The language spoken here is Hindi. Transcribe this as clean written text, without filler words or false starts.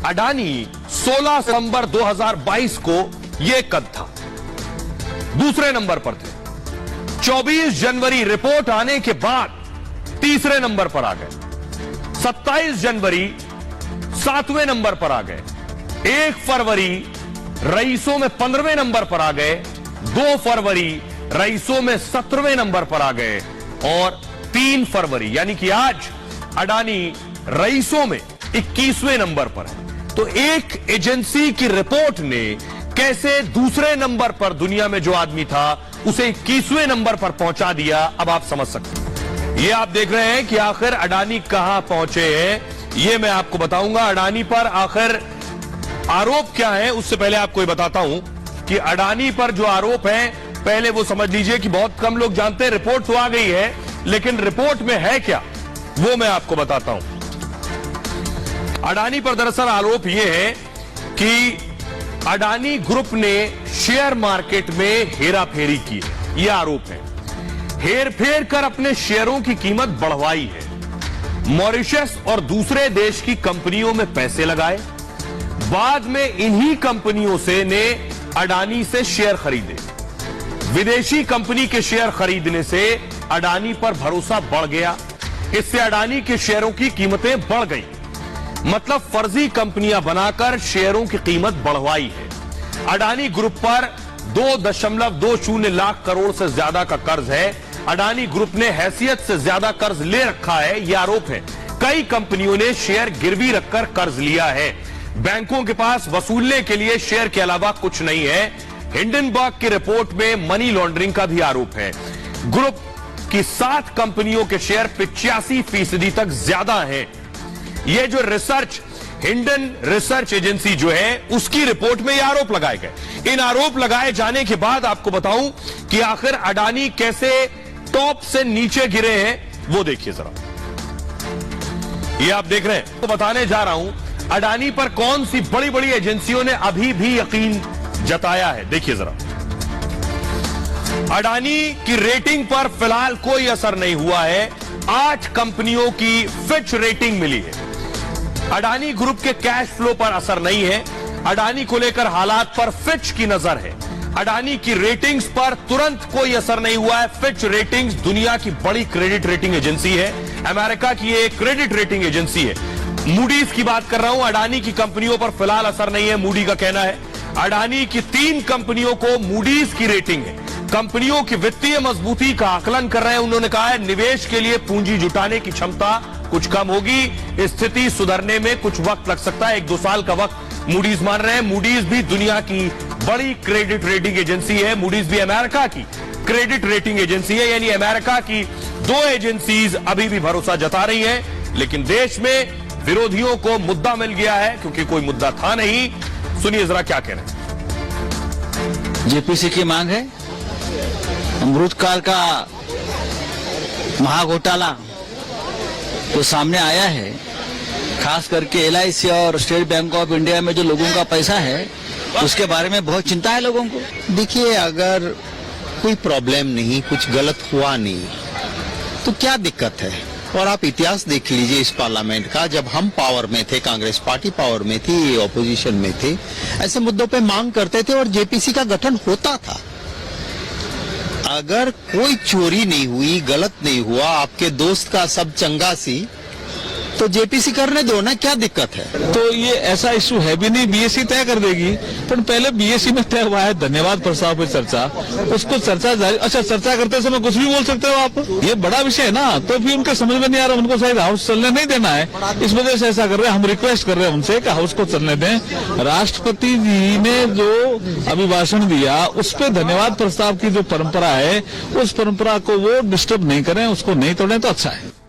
अडानी 16 सितंबर 2022 को यह कद था, दूसरे नंबर पर थे। 24 जनवरी रिपोर्ट आने के बाद तीसरे नंबर पर आ गए। 27 जनवरी 7वें नंबर पर आ गए। 1 फरवरी रईसों में 15वें नंबर पर आ गए। 2 फरवरी रईसों में 17वें नंबर पर आ गए और 3 फरवरी यानी कि आज अडानी रईसों में 21वें नंबर पर है। तो एक एजेंसी की रिपोर्ट ने कैसे दूसरे नंबर पर दुनिया में जो आदमी था उसे 21वें नंबर पर पहुंचा दिया, अब आप समझ सकते हैं। ये आप देख रहे हैं कि आखिर अडानी कहां पहुंचे हैं, ये मैं आपको बताऊंगा। अडानी पर आखिर आरोप क्या है, उससे पहले आपको ये बताता हूं कि अडानी पर जो आरोप है, पहले वो समझ लीजिए कि बहुत कम लोग जानते हैं। रिपोर्ट तो आ गई है, लेकिन रिपोर्ट में है क्या वो मैं आपको बताता हूं। अडानी पर दरअसल आरोप यह है कि अडानी ग्रुप ने शेयर मार्केट में हेराफेरी की है, यह आरोप है। हेरफेर कर अपने शेयरों की कीमत बढ़वाई है। मॉरिशस और दूसरे देश की कंपनियों में पैसे लगाए, बाद में इन्हीं कंपनियों से ने अडानी से शेयर खरीदे। विदेशी कंपनी के शेयर खरीदने से अडानी पर भरोसा बढ़ गया। इससे अडानी के शेयरों की कीमतें बढ़ गई। मतलब फर्जी कंपनियां बनाकर शेयरों की कीमत बढ़वाई है। अडानी ग्रुप पर 2.20 लाख करोड़ से ज्यादा का कर्ज है। अडानी ग्रुप ने हैसियत से ज्यादा कर्ज ले रखा है, यह आरोप है। कई कंपनियों ने शेयर गिरवी रखकर कर्ज लिया है। बैंकों के पास वसूलने के लिए शेयर के अलावा कुछ नहीं है। हिंडनबर्ग की रिपोर्ट में मनी लॉन्ड्रिंग का भी आरोप है। ग्रुप की 7 कंपनियों के शेयर 85% तक ज्यादा हैं। ये जो हिंडन रिसर्च एजेंसी जो है उसकी रिपोर्ट में ये आरोप लगाए गए। इन आरोप लगाए जाने के बाद आपको बताऊं कि आखिर अडानी कैसे टॉप से नीचे गिरे हैं, वो देखिए जरा। ये आप देख रहे हैं, तो बताने जा रहा हूं अडानी पर कौन सी बड़ी बड़ी एजेंसियों ने अभी भी यकीन जताया है। देखिए जरा, अडानी की रेटिंग पर फिलहाल कोई असर नहीं हुआ है। 8 कंपनियों की फिच रेटिंग मिली है। अडानी ग्रुप के कैश फ्लो पर असर नहीं है। अडानी को लेकर हालात पर फिच की नजर है। अडानी की रेटिंग्स पर तुरंत कोई असर नहीं हुआ है। फिच रेटिंग्स दुनिया की बड़ी क्रेडिट रेटिंग एजेंसी है, अमेरिका की एक क्रेडिट रेटिंग एजेंसी है। मूडीज की बात कर रहा हूं, अडानी की कंपनियों पर फिलहाल असर नहीं है, मूडी का कहना है। अडानी की 3 कंपनियों को मूडीज की रेटिंग है। कंपनियों की वित्तीय मजबूती का आकलन कर रहे हैं। उन्होंने कहा है निवेश के लिए पूंजी जुटाने की क्षमता कुछ कम होगी, स्थिति सुधरने में कुछ वक्त लग सकता है, 1-2 साल का वक्त मूडीज मान रहे हैं। मूडीज भी दुनिया की बड़ी क्रेडिट रेटिंग एजेंसी है। मूडीज भी अमेरिका की क्रेडिट रेटिंग एजेंसी है, यानी अमेरिका की 2 एजेंसीज अभी भी भरोसा जता रही हैं। लेकिन देश में विरोधियों को मुद्दा मिल गया है, क्योंकि कोई मुद्दा था नहीं। सुनिए जरा क्या कह रहे हैं। जेपीसी की मांग है, अमृतकाल का महाघोटाला तो सामने आया है, खास करके एलआईसी और स्टेट बैंक ऑफ इंडिया में जो लोगों का पैसा है उसके बारे में बहुत चिंता है लोगों को। देखिए, अगर कोई प्रॉब्लम नहीं, कुछ गलत हुआ नहीं, तो क्या दिक्कत है। और आप इतिहास देख लीजिए इस पार्लियामेंट का, जब हम पावर में थे, कांग्रेस पार्टी पावर में थी, ऑपोजिशन में थे, ऐसे मुद्दों पे मांग करते थे और जेपीसी का गठन होता था। अगर कोई चोरी नहीं हुई, गलत नहीं हुआ, आपके दोस्त का सब चंगा सी, तो जेपीसी करने दो ना, क्या दिक्कत है। तो ये ऐसा इशू है भी नहीं, बीएससी तय कर देगी। पर पहले बीएससी में तय हुआ है, धन्यवाद प्रस्ताव पर चर्चा, उसको चर्चा जारी। अच्छा, चर्चा करते समय कुछ भी बोल सकते हो आप, ये बड़ा विषय है ना। तो फिर उनके समझ में नहीं आ रहा, उनको शायद हाउस चलने नहीं देना है, इस वजह से ऐसा कर रहे हैं। हम रिक्वेस्ट कर रहे हैं उनसे कि हाउस को चलने दें। राष्ट्रपति जी ने जो अभिभाषण दिया उस पर धन्यवाद प्रस्ताव की जो परंपरा है, उस परंपरा को वो डिस्टर्ब नहीं करें, उसको नहीं तोड़ें तो अच्छा है।